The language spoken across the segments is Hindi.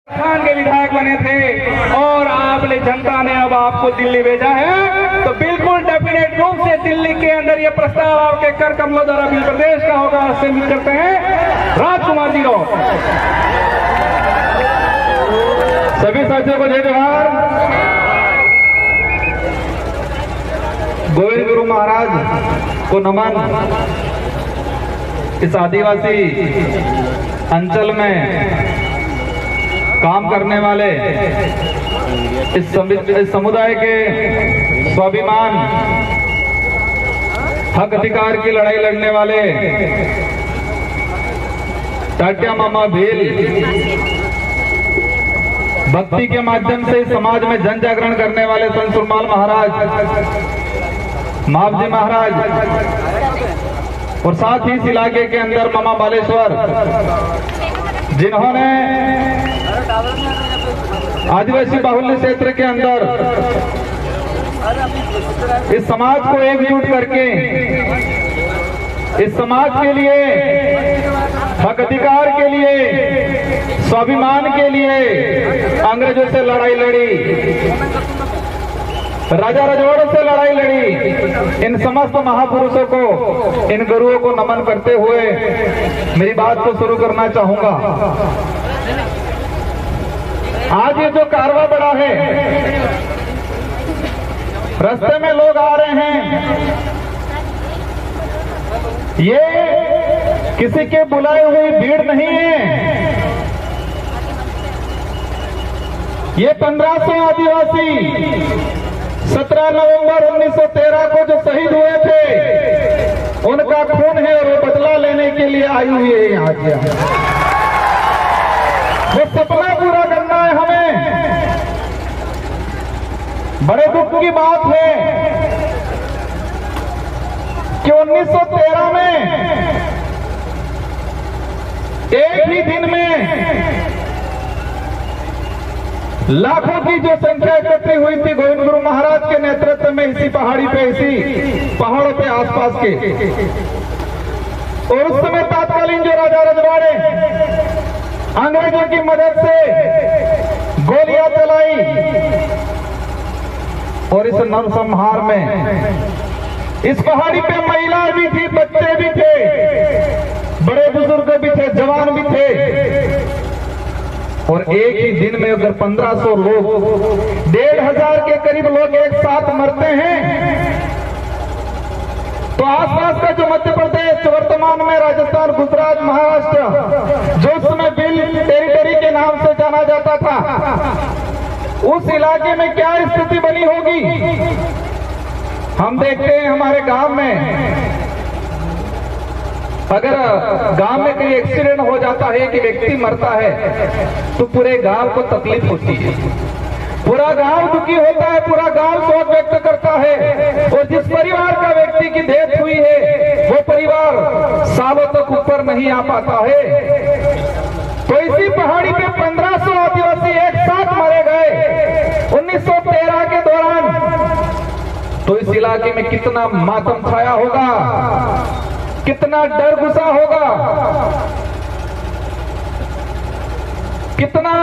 खान के विधायक बने थे और आपने जनता ने अब आपको दिल्ली भेजा है, तो बिल्कुल डेफिनेट रूप से दिल्ली के अंदर ये प्रस्ताव आपके कर कमलों द्वारा बिल प्रदेश का होगा। उससे उम्मीद करते हैं राजकुमार जी को। सभी साथियों को जय जोहार। गोविंद गुरु महाराज को नमन। इस आदिवासी अंचल में काम करने वाले इस समुदाय के स्वाभिमान हक अधिकार की लड़ाई लड़ने वाले टाटिया मामा भील भक्ति के माध्यम से समाज में जन जागरण करने वाले संत सुरमाल महाराज, मावजी महाराज और साथ ही इस इलाके के अंदर मामा बालेश्वर, जिन्होंने आदिवासी बाहुल्य क्षेत्र के अंदर इस समाज को एकजुट करके इस समाज के लिए हक अधिकार के लिए स्वाभिमान के लिए अंग्रेजों से लड़ाई लड़ी, राजा रजवाड़ों से लड़ाई लड़ी। इन समस्त महापुरुषों को, इन गुरुओं को नमन करते हुए मेरी बात को शुरू करना चाहूंगा। आज ये जो कारवा बड़ा है, रास्ते में लोग आ रहे हैं, ये किसी के बुलाए हुई भीड़ नहीं है। ये 1500 आदिवासी 17 नवंबर 1913 को जो शहीद हुए थे, उनका खून है और वो बदला लेने के लिए आई हुई है यहाँ के। वो सपना पूरा करना है हमें। बड़े दुख की बात है कि 1913 में एक ही दिन में लाखों की जो संख्या इकट्ठी हुई थी गोविंद गुरु महाराज के नेतृत्व में, इसी पहाड़ी पे, इसी पहाड़ों पे आसपास के। और उस समय तात्कालीन जो राजा रजवाड़े अंग्रेजों की मदद से गोलियां चलाई और इस नरसंहार में इस पहाड़ी पे महिला भी थी, बच्चे भी थे, बड़े बुजुर्ग भी थे, जवान भी थे। और एक ही दिन में अगर 1500 लोग, 1500 के करीब लोग एक साथ मरते हैं, तो आसपास का जो मध्य प्रदेश, वर्तमान में राजस्थान, गुजरात, महाराष्ट्र, जो उस समय बिल टेरिटरी के नाम से जाना जाता था, उस इलाके में क्या स्थिति बनी होगी। हम देखते हैं हमारे गांव में, अगर गांव में कोई एक्सीडेंट हो जाता है कि व्यक्ति मरता है, तो पूरे गांव को तकलीफ होती है, पूरा गांव दुखी होता है, पूरा गांव शोक व्यक्त करता है। और जिस परिवार का व्यक्ति की डेथ हुई है, वो परिवार सालों तक ऊपर नहीं आ पाता है। तो इसी पहाड़ी पे 1500 आदिवासी एक साथ मारे गए 1913 के दौरान। तो इस इलाके में कितना मातम छाया होगा, कितना डर घुसा होगा, कितना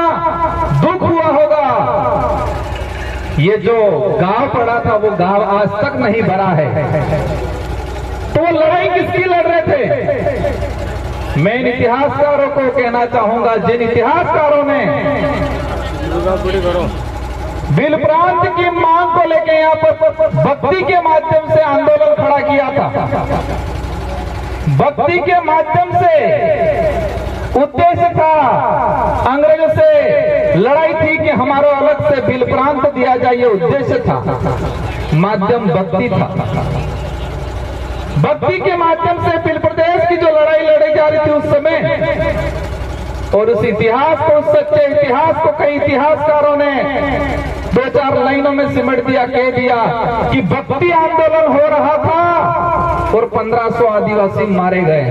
दुख हुआ होगा। ये जो गांव पड़ा था, वो गांव आज तक नहीं भरा है। तो वो लड़ाई किसकी लड़ रहे थे? मैं इन इतिहासकारों को कहना चाहूंगा, जिन इतिहासकारों ने बिल प्रांत की मांग को लेकर यहाँ पर भक्ति के माध्यम से आंदोलन खड़ा किया था। भक्ति के माध्यम से उद्देश्य था, अंग्रेजों से लड़ाई थी कि हमारा अलग से बिल प्रांत दिया जाए, ये उद्देश्य था। माध्यम भक्ति था। भक्ति के माध्यम से बिल प्रदेश की जो लड़ाई लड़ी जा रही थी उस समय, और उस इतिहास को, उस सच्चे इतिहास को कई इतिहासकारों ने 2-4 लाइनों में सिमट दिया, कह दिया कि भक्ति आंदोलन हो रहा था और 1500 आदिवासी मारे गए।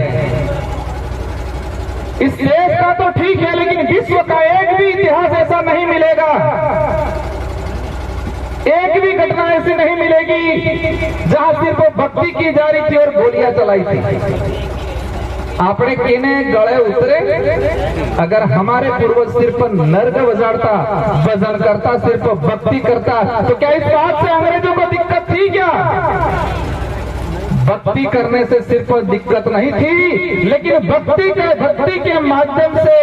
इस देश का तो ठीक है, लेकिन विश्व का एक भी इतिहास ऐसा नहीं मिलेगा, एक भी घटना ऐसी नहीं मिलेगी जहां सिर्फ भक्ति की जा रही थी और गोलियां चलाई थी। आपने केने गले उतरे। अगर हमारे पूर्वज सिर्फ नर्ग बजाड़ता, भजन करता, सिर्फ भक्ति करता, तो क्या इस बात से अंग्रेजों को दिक्कत थी क्या? भक्ति करने से सिर्फ दिक्कत नहीं थी, लेकिन भक्ति के माध्यम से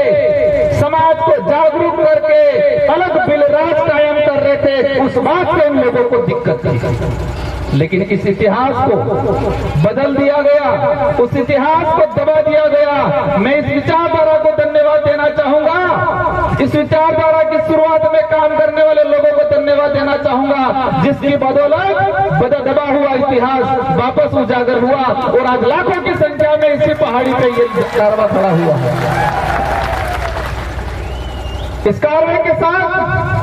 समाज को जागरूक करके अलग बिलराज कायम कर रहे थे, उस बात से इन लोगों को दिक्कत थी। लेकिन इस इतिहास को बदल दिया गया, उस इतिहास को दबा दिया गया। मैं इस विचारधारा को धन्यवाद देना चाहूंगा, इस विचारधारा की शुरुआत में काम करने वाले लोगों को धन्यवाद देना चाहूंगा, जिसकी बदौलत दबा हुआ इतिहास वापस उजागर हुआ और आज लाखों की संख्या में इसी पहाड़ी पे ये कारवां खड़ा हुआ है। इस कारवां के साथ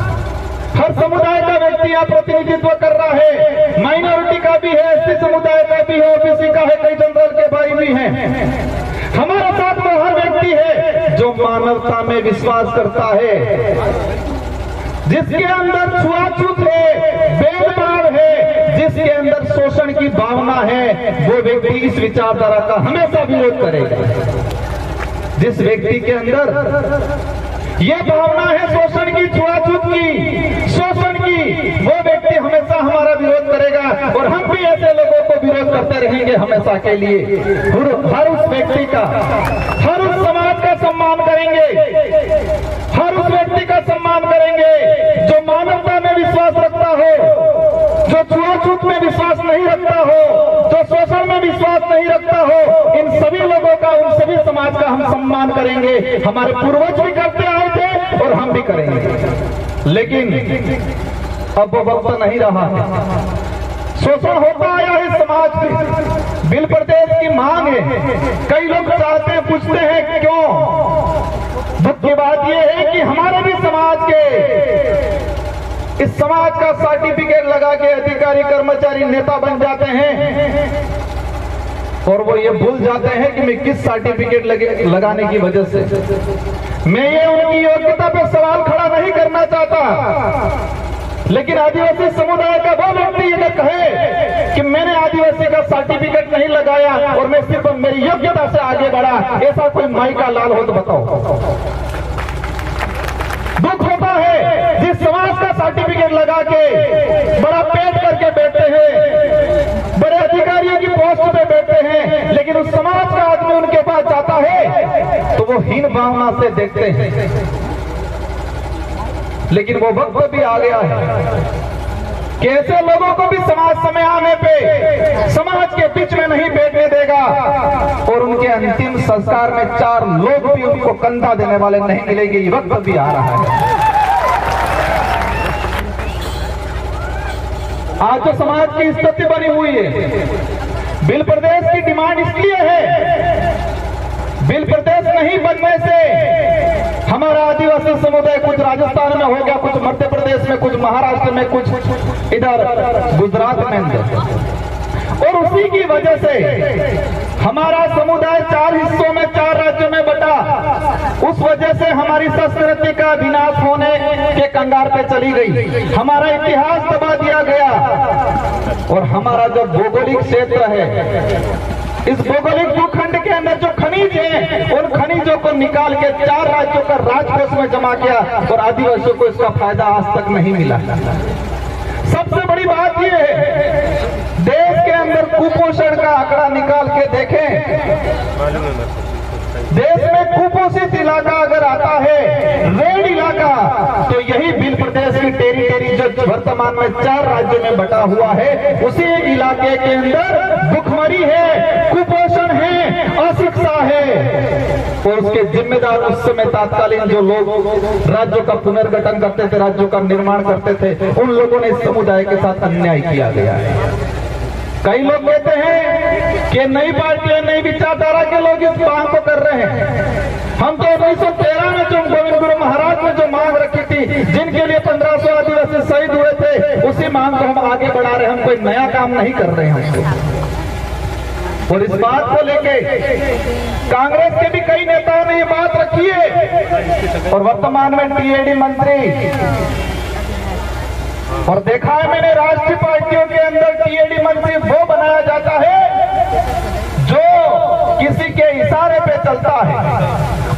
हर समुदाय का व्यक्ति यहाँ प्रतिनिधित्व कर रहा है, माइनॉरिटी का भी है, एसटी समुदाय का भी है, ओबीसी का है, कई जनरल के भाई भी हैं। हमारा साथ में हर व्यक्ति है जो मानवता में विश्वास करता है, जिसके अंदर छुआछूत है, भेदभाव है, जिसके अंदर शोषण की भावना है, वो व्यक्ति इस विचारधारा का हमेशा विरोध करेगा। जिस व्यक्ति के अंदर ये भावना है शोषण की, छुआछूत की, शोषण की, वो व्यक्ति हमेशा हमारा विरोध करेगा और हम भी ऐसे लोगों को विरोध करते रहेंगे हमेशा के लिए। हर उस व्यक्ति का, हर उस समाज का सम्मान करेंगे, हर उस व्यक्ति का सम्मान करेंगे जो मानवता में विश्वास रखता हो, जो छुआछूत में विश्वास नहीं रखता हो, जो शोषण में विश्वास नहीं रखता हो। इन सभी लोगों का, उन सभी समाज का हम सम्मान करेंगे। हमारे पूर्वज भी करते आए थे और हम भी करेंगे, लेकिन अब वो वक्त नहीं रहा है। शोषण होता आया है समाज में, बिल प्रदेश की मांग है, कई लोग चाहते हैं, पूछते हैं क्यों। दुख की बात यह है कि हमारे भी समाज के, इस समाज का सर्टिफिकेट लगा के अधिकारी, कर्मचारी, नेता बन जाते हैं और वो ये भूल जाते हैं कि मैं किस सर्टिफिकेट लगाने की वजह से। मैं ये उनकी योग्यता पे सवाल खड़ा नहीं करना चाहता, लेकिन आदिवासी समुदाय का वो व्यक्ति अगर कहे कि मैंने आदिवासी का सर्टिफिकेट नहीं लगाया और मैं सिर्फ मेरी योग्यता से आगे बढ़ा, ऐसा कोई माई का लाल हो तो बताओ। दुख होता है जिस समाज का सर्टिफिकेट लगा के बड़ा पेट करके बैठे हैं, बड़े अधिकारियों की पोस्ट पे बैठे हैं, लेकिन उस समाज का आदमी उनके पास जाता है तो वो हीन भावना से देखते हैं। लेकिन वो वक्त भी आ गया है कि ऐसे लोगों को भी समाज समय आने पे समाज के बीच में नहीं बैठने देगा और उनके अंतिम संस्कार में 4 लोग भी उनको कंधा देने वाले नहीं मिलेंगे। ये वक्त भी आ रहा है। आज जो समाज की स्थिति बनी हुई है, बिल प्रदेश की डिमांड इसलिए है, बिल प्रदेश नहीं बनने से हमारा आदिवासी समुदाय कुछ राजस्थान में हो गया, कुछ मध्य प्रदेश में, कुछ महाराष्ट्र में, कुछ इधर गुजरात में, और उसी की वजह से हमारा समुदाय 4 हिस्सों में, 4 राज्यों में बटा। उस वजह से हमारी संस्कृति का विनाश होने के कंगार पे चली गई, हमारा इतिहास दबा दिया गया और हमारा जो भौगोलिक क्षेत्र है, इस भौगोलिक भूखंड के अंदर जो खनिज है, उन खनिजों को निकाल के 4 राज्यों का राजकोष में जमा किया और आदिवासियों को इसका फायदा आज तक नहीं मिला। सबसे बड़ी बात यह है, देश के अंदर कुपोषण का आंकड़ा निकाल के देखें, देश में कुपोषित इलाका अगर आता है, रेड इलाका, तो यही बिल प्रदेश की टेरिटरी जो वर्तमान में 4 राज्यों में बटा हुआ है, उसी इलाके के अंदर भुखमरी है, कुपोषण है, अशिक्षा है। और उसके जिम्मेदार उस समय तत्कालीन जो लोग राज्यों का पुनर्गठन करते थे, राज्यों का निर्माण करते थे, उन लोगों ने इस समुदाय के साथ अन्याय किया गया है। कई लोग कहते हैं कि नई पार्टियां, नई विचारधारा के लोग इस मांग को कर रहे हैं। हम तो 1913 में जो गोविंद गुरु महाराज ने जो मांग रखी थी, जिनके लिए 1500 आदिवासी शहीद हुए थे, उसी मांग को हम आगे बढ़ा रहे हैं। हम कोई नया काम नहीं कर रहे हैं। और इस बात को लेके कांग्रेस के भी कई नेताओं ने ये बात रखी है और वर्तमान में टीएडी मंत्री, और देखा है मैंने राष्ट्रीय पार्टियों के अंदर टीएडी मंत्री वो बनाया जाता है जो किसी के इशारे पे चलता है।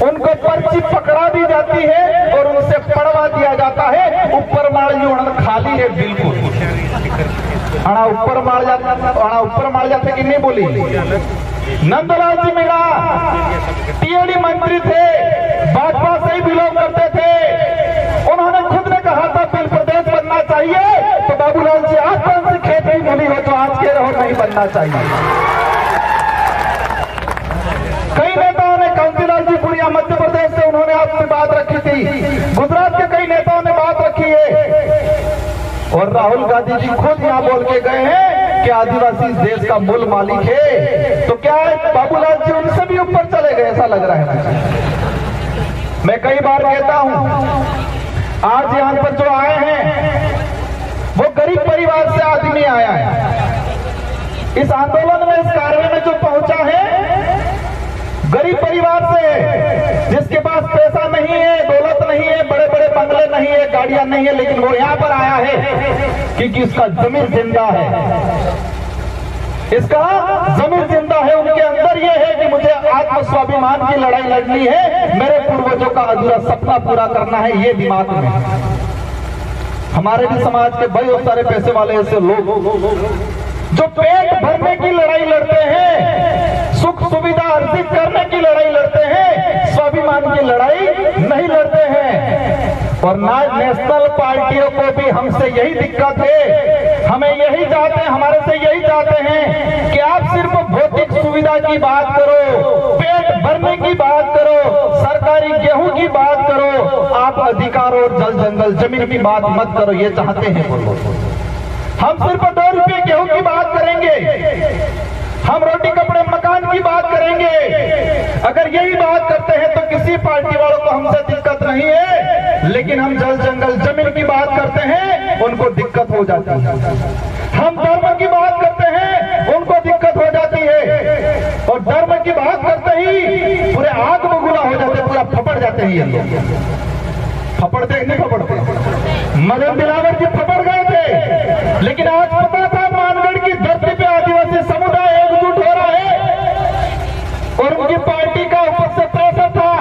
उनको पर्ची पकड़ा दी जाती है और उनसे पढ़वा दिया जाता है। ऊपर मार खाली है बिल्कुल, ऊपर मार जाते कि नहीं बोली। नंदलाल जी मीणा टीएडी मंत्री थे, भाजपा से ही बिलोंग करते थे। उन्होंने खुद ने कहा था बिल प्रदेश बनना चाहिए, तो बाबूलाल जी आज कौन सी खेती मिली हो तो आज के रहो नहीं बनना चाहिए। कई नेताओं ने, कांतिलाल जी पुनिया मध्य प्रदेश से, उन्होंने आपसे बात रखी थी। गुजरात के कई नेताओं ने बात रखी है और राहुल गांधी जी खुद यहाँ बोल के गए हैं कि आदिवासी इस देश का मूल मालिक है। तो क्या है बाबूलाल जी उनसे भी ऊपर चले गए, ऐसा लग रहा है मुझे। मैं कई बार कहता हूं, आज यहां पर जो आए हैं वो गरीब परिवार से आदमी आया है। इस आंदोलन में, इस कार्य में जो पहुंचा है गरीब परिवार से, जिसके पास पैसा नहीं है, दौलत नहीं है, बड़े बड़े बंगले नहीं है, गाड़ियां नहीं है, लेकिन वो यहां पर आया है क्योंकि इसका जमीर जिंदा है। इसका जमीर जिंदा है। उनके अंदर ये है कि मुझे आत्म स्वाभिमान की लड़ाई लड़नी है, मेरे पूर्वजों का अधूरा सपना पूरा करना है, ये दिमाग में। हमारे भी समाज के बहुत सारे पैसे वाले ऐसे लोग जो पेट भरने की लड़ाई लड़ते हैं, सुख सुविधा अर्जित करने की लड़ाई लड़ते हैं, स्वाभिमान की लड़ाई नहीं लड़ते हैं। और ना नेशनल पार्टियों को भी हमसे यही दिक्कत है, हमें यही चाहते हैं, हमारे से यही चाहते हैं कि आप सिर्फ भौतिक सुविधा की बात करो, पेट भरने की बात करो, सरकारी गेहूं की बात करो, आप अधिकार और जल जंगल जमीन की बात मत करो, ये चाहते हैं। हम सिर्फ 2 रुपये गेहूं की बात करेंगे, हम रोटी कपड़े मकान की बात करेंगे। अगर यही बात करते हैं तो किसी पार्टी वालों को हमसे दिक्कत नहीं है, लेकिन हम जल जंगल जमीन की बात करते हैं उनको दिक्कत हो जाती है। हम धर्म की बात करते हैं उनको दिक्कत हो जाती है, और धर्म की बात करते ही पूरे आग बबूला हो जाते, पूरा फपड़ जाते हैं ये लोग। फपड़ते नहीं फपड़ते, मदन दिलावर जी फपड़ गए थे, लेकिन आज पता था मानगढ़ की धरती पे आदिवासी समुदाय एकजुट हो रहा है और उनकी पार्टी का ऊपर से प्रेशर था।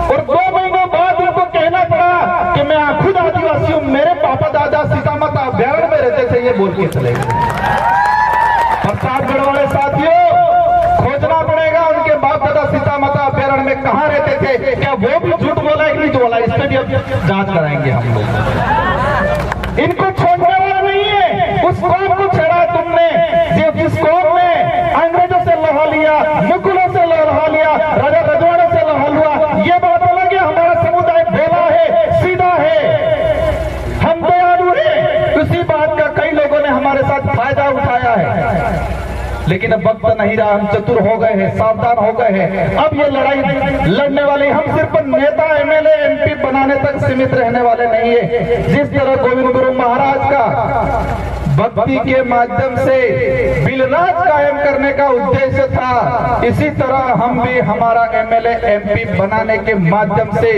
और 2 महीनों बाद उनको कहना पड़ा कि मैं खुद आदिवासी हूं, मेरे पापा दादा सीतामाता अभ्यारण्य में रहते थे, ये बोल के चले गए। प्रतापगढ़ वाले साथियों, खोजना पड़ेगा उनके बाप दादा सीतामाता अभ्यारण्य में कहां रहते थे, क्या वो भी झूठ बोला है कि नहीं बोला, इस पर भी जांच कराएंगे हम लोग। इनको छोड़ने वाला नहीं है। उस कौम को छेड़ा तुमने, जिस कौम ने अंग्रेजों से लहा लिया, मुगलों से लहा लिया, राजा रजवाड़ों से लहा लिया, ये बात अलग है। हमारा समुदाय भोला है, सीधा है, हम दयालु हैं। उसी बात का कई लोगों ने हमारे साथ फायदा उठाया है, लेकिन अब वक्त नहीं रहा, हम चतुर हो गए हैं, सावधान हो गए हैं। अब ये लड़ाई लड़ने वाले हम सिर्फ नेता एमएलए एमपी बनाने तक सीमित रहने वाले नहीं है। जिस तरह गोविंद गुरु महाराज का भक्ति के माध्यम से बिलराज कायम करने का उद्देश्य था, इसी तरह हम भी हमारा एमएलए एमपी बनाने के माध्यम से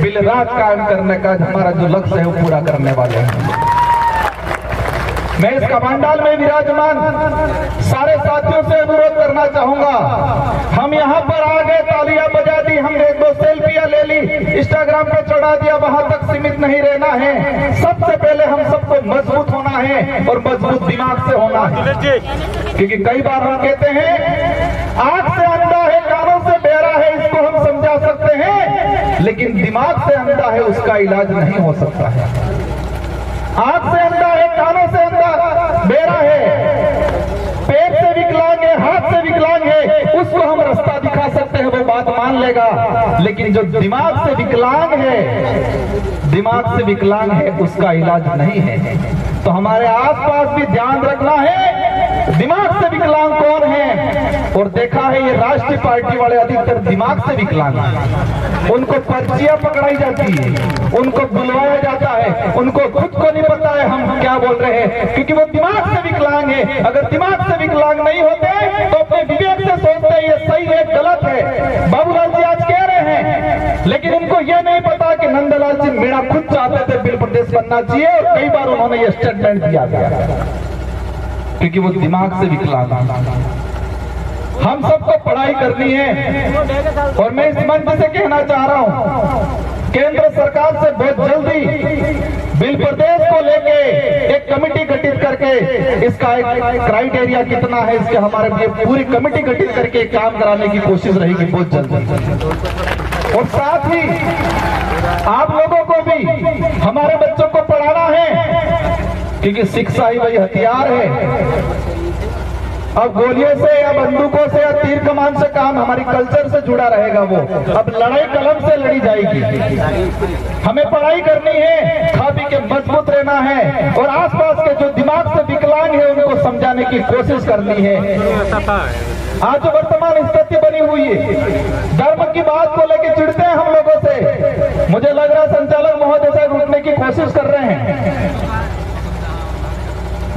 बिलराज कायम करने का हमारा जो लक्ष्य है वो पूरा करने वाले हैं। मैं इस कमांडाल में विराजमान सारे साथियों से अनुरोध करना चाहूंगा, हम यहाँ पर आ गए, तालियां बजा दी, हमने 1-2 सेल्फियां ले ली, इंस्टाग्राम पे चढ़ा दिया, वहां तक सीमित नहीं रहना है। सबसे पहले हम सबको मजबूत होना है और मजबूत दिमाग से होना है, क्योंकि कई बार हम कहते हैं आंख से अंधा है, कानों से बहरा है, इसको हम समझा सकते हैं, लेकिन दिमाग से अंधा है, उसका इलाज नहीं हो सकता है। आंख से अंधा है, कानों से अंधा बेरा है, पेट से विकलांग है, हाथ से विकलांग है, उसको हम रास्ता दिखा सकते हैं, वो बात मान लेगा। लेकिन जो दिमाग से विकलांग है, उसका इलाज नहीं है। तो हमारे आसपास भी ध्यान रखना है, दिमाग से विकलांग कौन है। और देखा है ये राष्ट्रीय पार्टी वाले अधिकतर दिमाग से विकलांग हैं। उनको पर्चियां पकड़ाई जाती है, उनको बुलवाया जाता है, उनको खुद को नहीं पता है हम क्या बोल रहे हैं, क्योंकि वो दिमाग से विकलांग है। अगर दिमाग से विकलांग नहीं होते तो अपने विवेक से सोचते हैं ये सही है गलत है। बाबूलाल जी आज कह रहे हैं, लेकिन उनको ये नहीं पता कि नंदलाल जी मीणा खुद चाहते थे बिल प्रदेश बनना चाहिए, और कई बार उन्होंने ये स्टेटमेंट दिया गया, क्योंकि वो दिमाग से विकलांग। हम सबको पढ़ाई करनी है। और मैं इस मंच से कहना चाह रहा हूं, केंद्र सरकार से बहुत जल्दी बिल प्रदेश को लेके एक कमेटी गठित करके इसका एक क्राइटेरिया कितना है, इसके हमारे लिए पूरी कमेटी गठित करके काम कराने की कोशिश रहेगी बहुत जल्दी। और साथ ही आप लोगों को भी हमारे बच्चों को पढ़ाना है, क्योंकि शिक्षा ही वही हथियार है। अब गोलियों से या बंदूकों से या तीर कमान से काम हमारी कल्चर से जुड़ा रहेगा। वो अब लड़ाई कलम से लड़ी जाएगी। हमें पढ़ाई करनी है, खा पी के मजबूत रहना है और आसपास के जो दिमाग से विकलांग है उनको समझाने की कोशिश करनी है। आज जो वर्तमान स्थिति बनी हुई है, धर्म की बात को लेकर चिढ़ते हैं हम लोगों से। मुझे लग रहा है संचालक महोदय साहब उठने की कोशिश कर रहे हैं।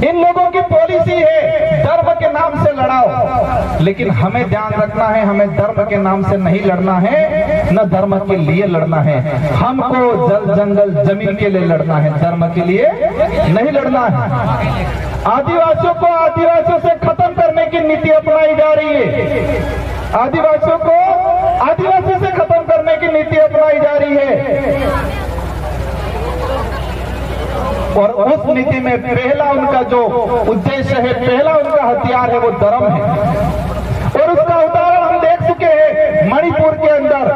इन लोगों की पॉलिसी है धर्म के नाम से लड़ाओ, लेकिन हमें ध्यान रखना है, हमें धर्म के नाम से नहीं लड़ना है, न धर्म के लिए लड़ना है। हमको जल जंगल जमीन के लिए लड़ना है, धर्म के लिए नहीं लड़ना है। आदिवासियों को आदिवासियों से खत्म करने की नीति अपनाई जा रही है। आदिवासियों को आदिवासी से खत्म करने की नीति अपनाई जा रही है। और उस नीति में पहला उनका जो उद्देश्य है, पहला उनका हथियार है, वो धर्म है। और उसका उदाहरण हम देख चुके हैं मणिपुर के अंदर।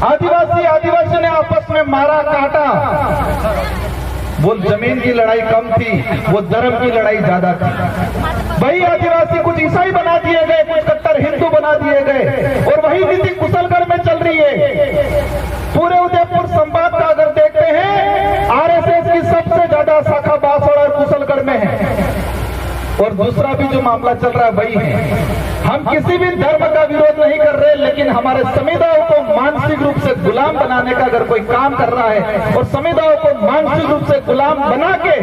आदिवासी ने आपस में मारा काटा। वो जमीन की लड़ाई कम थी, वो धर्म की लड़ाई ज्यादा थी। वही आदिवासी कुछ ईसाई बना दिए गए, कुछ कट्टर हिंदू बना दिए गए। और वही नीति कुशलगढ़ में चल रही है। पूरे उदयपुर संभाग का अगर देखते हैं, आरएसएस की सबसे ज्यादा शाखा बांसवाड़ा और कुशलगढ़ में है। और दूसरा भी जो मामला चल रहा है वही है। हम किसी भी धर्म का विरोध नहीं कर रहे, लेकिन हमारे समुदायों को मानसिक रूप से गुलाम बनाने का अगर कोई काम कर रहा है और समुदायों को मानसिक रूप से गुलाम बना के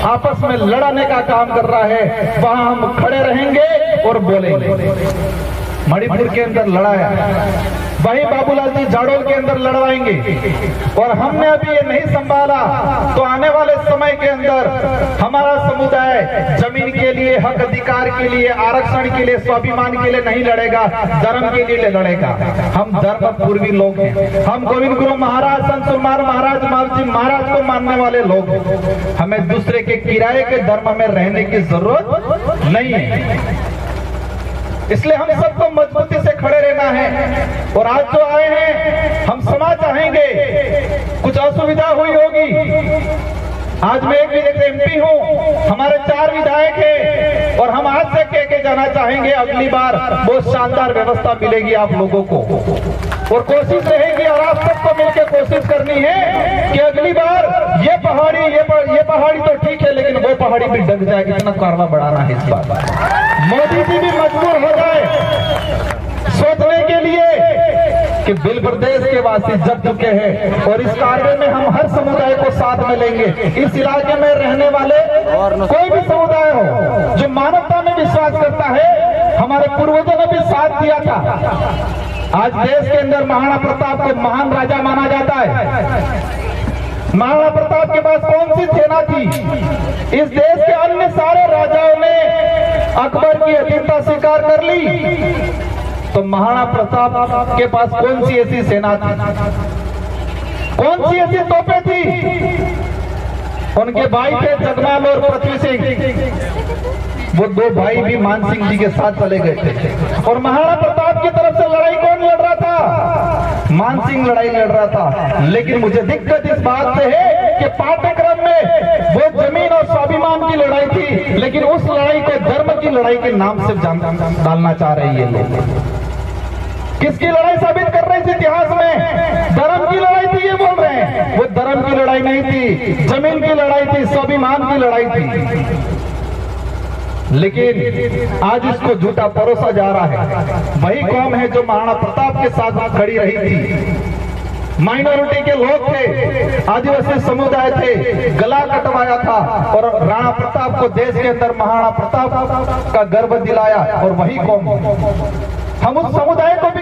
आपस में लड़ाने का काम कर रहा है, वहां हम खड़े रहेंगे और बोलेंगे। मणिपुर के अंदर लड़ाया, वही बाबूलाल जी जाडोल के अंदर लड़वाएंगे। और हमने अभी ये नहीं संभाला तो आने वाले समय के अंदर हमारा समुदाय जमीन के लिए, हक अधिकार के लिए, आरक्षण के लिए, स्वाभिमान के लिए नहीं लड़ेगा, धर्म के लिए लड़ेगा। हम धर्म पूर्वी लोग हैं। हम गोविंद गुरु महाराज, संत सुरमार महाराज, मावजी महाराज को मानने वाले लोग हैं। हमें दूसरे के किराए के धर्म में रहने की जरूरत नहीं है। इसलिए हम सबको मजबूती से खड़े रहना है। और आज जो आए हैं, हम क्षमा चाहेंगे, कुछ असुविधा हुई होगी। आज मैं एक एमपी हूं, हमारे 4 विधायक हैं और हम आज से कह के जाना चाहेंगे, अगली बार बहुत शानदार व्यवस्था मिलेगी आप लोगों को। और कोशिश रहेगी और आप सबको मिलकर कोशिश करनी है कि अगली बार ये पहाड़ी तो ठीक है, लेकिन वो पहाड़ी भी डग जाए, इतना कारवा बढ़ाना है इस बार। मोदी जी भी मजबूर हो जाए सोचने के लिए कि बिल प्रदेश के वासी जग चुके हैं और इस कार्य में हम हर समुदाय को साथ में लेंगे। इस इलाके में रहने वाले कोई भी समुदाय हो जो मानवता में विश्वास करता है, हमारे पूर्वजों ने भी साथ दिया था। आज देश के अंदर महाराणा प्रताप को महान राजा माना जाता है। महाराणा प्रताप के पास कौन सी सेना थी? इस देश के अन्य सारे राजाओं ने अकबर की अधीनता स्वीकार कर ली, तो महाराणा प्रताप के पास कौन सी ऐसी सेना थी, कौन सी ऐसी तोपें थी? उनके भाई थे जगमाल और पृथ्वी सिंह। वो 2 भाई भी मान सिंह जी के साथ चले गए थे। और महाराणा प्रताप की तरफ से लड़ाई कौन लड़ रहा था? मान सिंह लड़ाई लड़ रहा था। लेकिन मुझे दिक्कत इस बात से है कि पाठ्यक्रम में वो जमीन और स्वाभिमान की लड़ाई थी, लेकिन उस लड़ाई को धर्म की लड़ाई के नाम से डालना चाह रहे हैं ये लोग। किसकी लड़ाई साबित कर रहे हैं इतिहास में? धर्म की लड़ाई थी ये बोल रहे हैं। वो धर्म की लड़ाई नहीं थी, जमीन की लड़ाई थी, स्वाभिमान की लड़ाई थी। लेकिन आज इसको झूठा परोसा जा रहा है। वही कौम है जो महाराणा प्रताप के साथ खड़ी रही थी। माइनॉरिटी के लोग थे, आदिवासी समुदाय थे, गला कटवाया था और राणा प्रताप को देश के अंदर महाराणा प्रताप का गर्व दिलाया। और वही कौम, हम उस समुदाय को भी